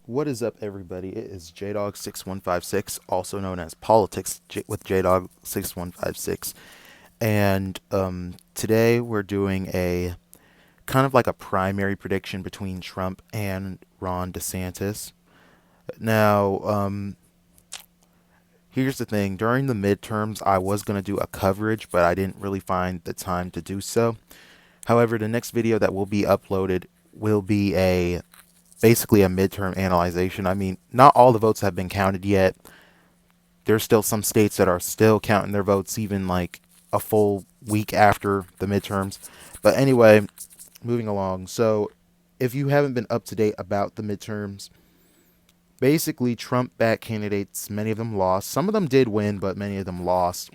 What is up, everybody? It is JDog6156, also known as Politics with JDog6156. And today we're doing a kind of like a primary prediction between Trump and Ron DeSantis. Now, here's the thing. During the midterms, I was going to do a coverage, but I didn't really find the time to do so. However, the next video that will be uploaded will be a basically a midterm analyzation. I mean, not all the votes have been counted yet. There's still some states that are still counting their votes even like a full week after the midterms. But anyway, moving along. So, if you haven't been up to date about the midterms, basically Trump backed candidates, many of them lost. Some of them did win, but many of them lost.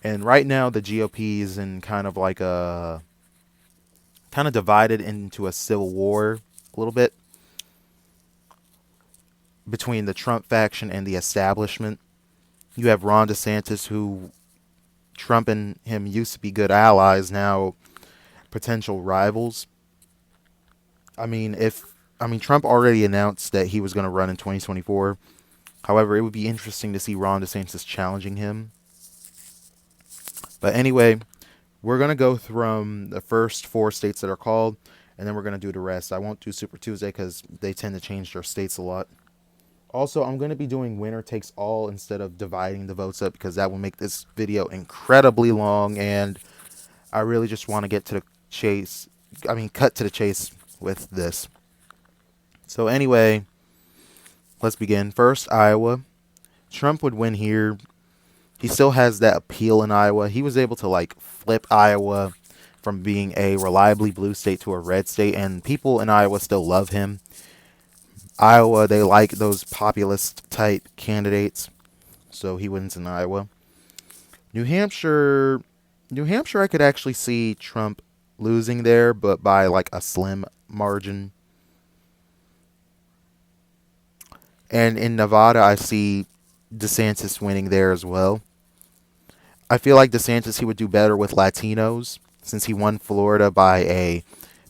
And right now the GOP is in kind of like a kind of divided into a civil war a little bit between the Trump faction and the establishment. You have Ron DeSantis, who Trump and him used to be good allies, now potential rivals. I mean Trump already announced that he was going to run in 2024. However, it would be interesting to see Ron DeSantis challenging him. But anyway, we're going to go through the first four states that are called, and then we're going to do the rest. I won't do Super Tuesday because they tend to change their states a lot. Also, I'm going to be doing winner takes all instead of dividing the votes up because that will make this video incredibly long, and I really just want to get to the chase. Cut to the chase with this. So anyway, let's begin. First, Iowa. Trump would win here. He still has that appeal in Iowa. He was able to like flip Iowa from being a reliably blue state to a red state, and people in Iowa still love him. Iowa, they like those populist type candidates, so he wins in Iowa. New Hampshire, New Hampshire, I could actually see Trump losing there, but by like a slim margin. And in Nevada, I see DeSantis winning there as well. I feel like DeSantis, he would do better with Latinos since he won Florida by a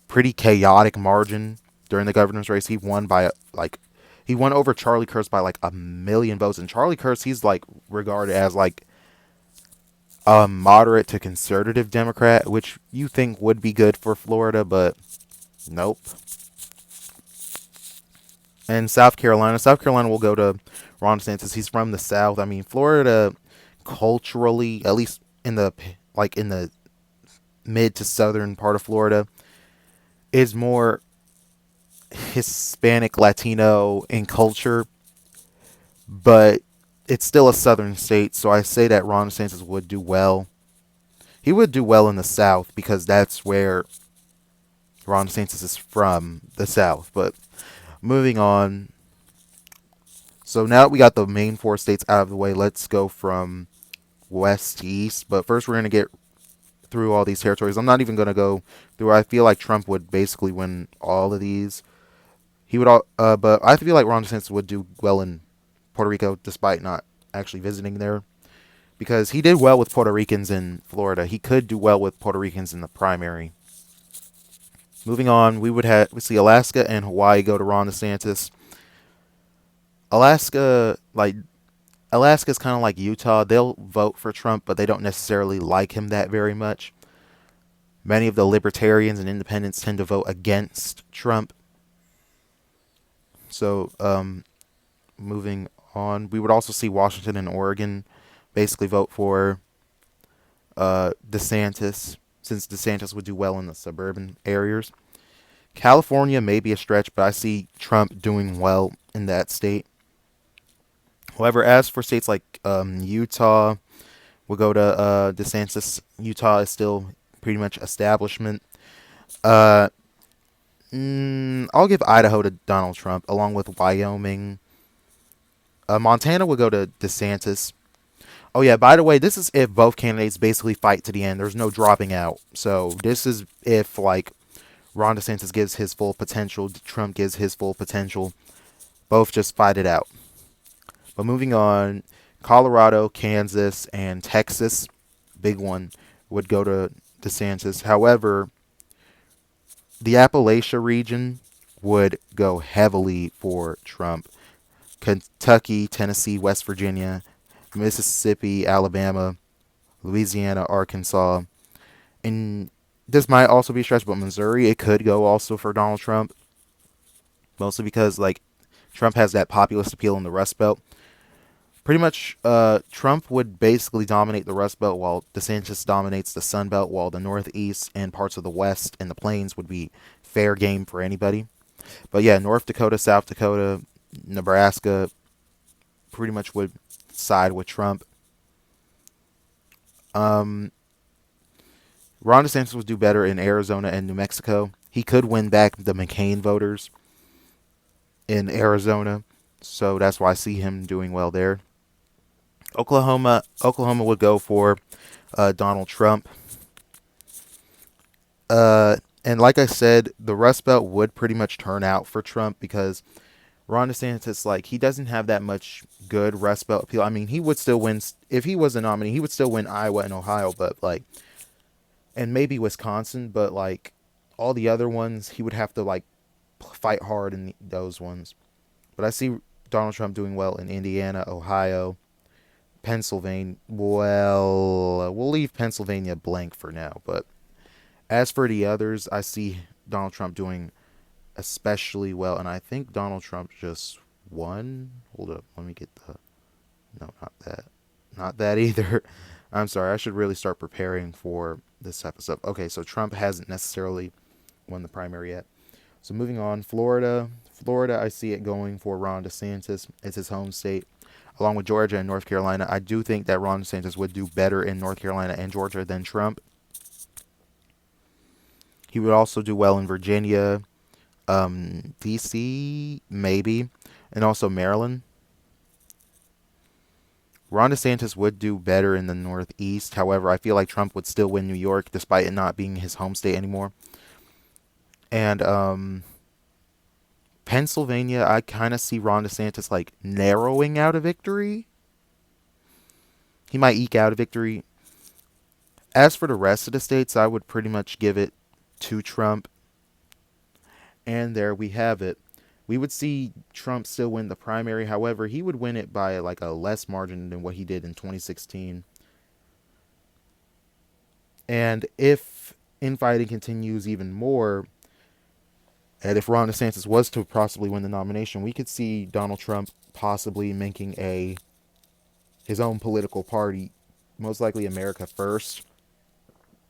pretty chaotic margin during the governor's race. He won over Charlie Kirst by like a million votes, and Charlie Kirst, he's like regarded as like a moderate to conservative Democrat, which you think would be good for Florida, but nope. And South Carolina will go to Ron DeSantis. He's from the South. I mean, Florida culturally, at least in the mid to southern part of Florida, is more Hispanic Latino in culture, but it's still a southern state, so I say that Ron DeSantis would do well. He would do well in the South because that's where Ron DeSantis is from, the South. But moving on. So now that we got the main four states out of the way, let's go from west to east. But first, we're going to get through all these territories. I'm not even going to go through. I feel like Trump would basically win all of these. But I feel like Ron DeSantis would do well in Puerto Rico, despite not actually visiting there, because he did well with Puerto Ricans in Florida. He could do well with Puerto Ricans in the primary. Moving on, we see Alaska and Hawaii go to Ron DeSantis. Alaska, like Alaska's kind of like Utah. They'll vote for Trump, but they don't necessarily like him that very much. Many of the libertarians and independents tend to vote against Trump. So, moving on, we would also see Washington and Oregon basically vote for DeSantis, since DeSantis would do well in the suburban areas. California may be a stretch, but I see Trump doing well in that state. However, as for states like Utah, we'll go to DeSantis. Utah is still pretty much establishment. Uh, I'll give Idaho to Donald Trump, along with Wyoming. Montana will go to DeSantis. Oh yeah, by the way, this is if both candidates basically fight to the end. There's no dropping out. So this is if like Ron DeSantis gives his full potential, Trump gives his full potential. Both just fight it out. But moving on, Colorado, Kansas, and Texas, big one, would go to DeSantis. However, the Appalachia region would go heavily for Trump. Kentucky, Tennessee, West Virginia, Mississippi, Alabama, Louisiana, Arkansas, and this might also be a stretch, but Missouri, it could go also for Donald Trump, mostly because like Trump has that populist appeal in the Rust Belt. Pretty much, Trump would basically dominate the Rust Belt while DeSantis dominates the Sun Belt, while the Northeast and parts of the West and the Plains would be fair game for anybody. But yeah, North Dakota, South Dakota, Nebraska pretty much would side with Trump. Um, Ron DeSantis would do better in Arizona and New Mexico. He could win back the McCain voters in Arizona, so that's why I see him doing well there. Oklahoma would go for Donald Trump. And like I said, the Rust Belt would pretty much turn out for Trump because Ron DeSantis, like, he doesn't have that much good Rust Belt appeal. I mean, he would still win if he was a nominee. He would still win Iowa and Ohio, but like, and maybe Wisconsin, but like all the other ones, he would have to like fight hard in those ones. But I see Donald Trump doing well in Indiana, Ohio, Pennsylvania. Well, we'll leave Pennsylvania blank for now. But as for the others, I see Donald Trump doing especially well. And I think Donald Trump just won. Hold up. Let me get the. No, not that. Not that either. I'm sorry. I should really start preparing for this type of stuff. Okay, so Trump hasn't necessarily won the primary yet. So moving on, Florida. Florida, I see it going for Ron DeSantis. It's his home state. Along with Georgia and North Carolina, I do think that Ron DeSantis would do better in North Carolina and Georgia than Trump. He would also do well in Virginia, D.C., maybe, and also Maryland. Ron DeSantis would do better in the Northeast. However, I feel like Trump would still win New York despite it not being his home state anymore. And Pennsylvania, I kind of see Ron DeSantis like narrowing out a victory. He might eke out a victory. As for the rest of the states, I would pretty much give it to Trump. And there we have it. We would see Trump still win the primary. However, he would win it by like a less margin than what he did in 2016. And if infighting continues even more, and if Ron DeSantis was to possibly win the nomination, we could see Donald Trump possibly making his own political party, most likely America First,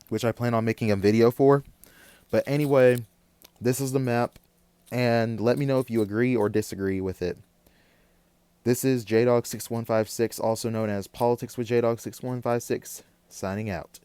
which I plan on making a video for. But anyway, this is the map, and let me know if you agree or disagree with it. This is JDog6156, also known as Politics with JDog6156, signing out.